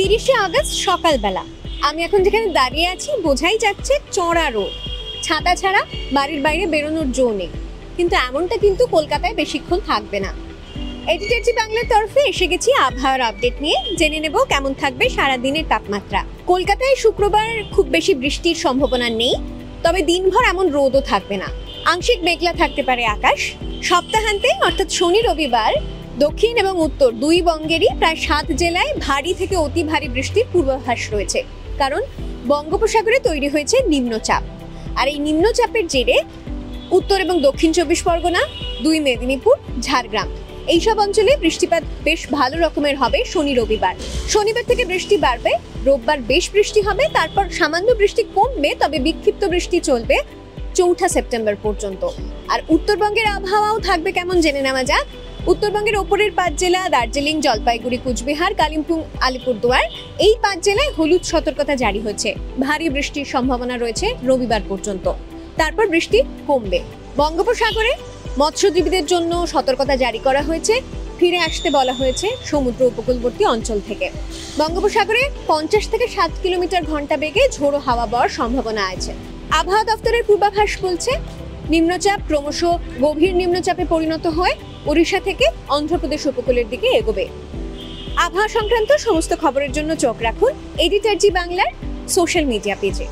30শে August সকালবেলা আমি এখন যেখানে দাঁড়িয়ে আছি বোঝাই যাচ্ছে চড়া রোদ, ছাতা ছাড়া বাড়ির বাইরে বেরোনোর জো নেই। কিন্তু এমনটা কিন্তু কলকাতায় বেশিক্ষণ থাকবে না। এডিটরজি বাংলার তরফে এসে গেছি আবহাওয়ার আপডেট নিয়ে, জেনে নেব কেমন থাকবে সারাদিনের তাপমাত্রা। কলকাতায় শুক্রবার খুব বেশি বৃষ্টির সম্ভাবনা নেই, তবে দিনভর এমন রোদও থাকবে না। আংশিক মেঘলা থাকতে পারে আকাশ। সপ্তাহান্তে অর্থাৎ শনি রবিবার দক্ষিণ এবং উত্তর দুই বঙ্গেরই প্রায় 7 জেলায় ভারী থেকে অতি ভারী বৃষ্টির পূর্বাভাস রয়েছে, কারণ বঙ্গোপসাগরে তৈরি হয়েছে নিম্নচাপ। আর এই নিম্নচাপের জেরে উত্তর এবং দক্ষিণ 24 পরগনা, 2 মেদিনীপুর, ঝাড়গ্রাম এইসব অঞ্চলে বৃষ্টিপাত বেশ ভালো রকমের হবে শনি রবিবার। শনিবার থেকে বৃষ্টি বাড়বে, রোববার বেশ বৃষ্টি হবে, তারপর সামান্য বৃষ্টি কমবে, তবে বিক্ষিপ্ত বৃষ্টি চলবে 4 সেপ্টেম্বর পর্যন্ত। আর উত্তরবঙ্গের আবহাওয়াও থাকবে কেমন জেনে নেওয়া যাক। উত্তরবঙ্গের ওপরের 5 জেলা দার্জিলিং, জলপাইগুড়ি, কুচবিহার, কালিম্পং, আলিপুরদুয়ার এই 5 জেলায় হলুদ সতর্কতা জারি হয়েছে। ভারী বৃষ্টির সম্ভাবনা রয়েছে রবিবার পর্যন্ত, তারপর বৃষ্টি কমবে। বঙ্গোপসাগরে মৎস্যজীবীদের জন্য সতর্কতা জারি করা হয়েছে, ফিরে আসতে বলা হয়েছে সমুদ্র উপকূলবর্তী অঞ্চল থেকে। বঙ্গোপসাগরে 50 থেকে 7 কিলোমিটার ঘন্টা বেগে ঝোড়ো হাওয়া বওয়ার সম্ভাবনা আছে। আবহাওয়া দপ্তরের পূর্বাভাস বলছে নিম্নচাপ ক্রমশ গভীর নিম্নচাপে পরিণত হয়ে ওড়িশা থেকে অন্ধ্রপ্রদেশ উপকূলের দিকে এগোবে। আবহাওয়া সংক্রান্ত সমস্ত খবরের জন্য চোখ রাখুন এডিটরজি বাংলার সোশ্যাল মিডিয়া পেজে।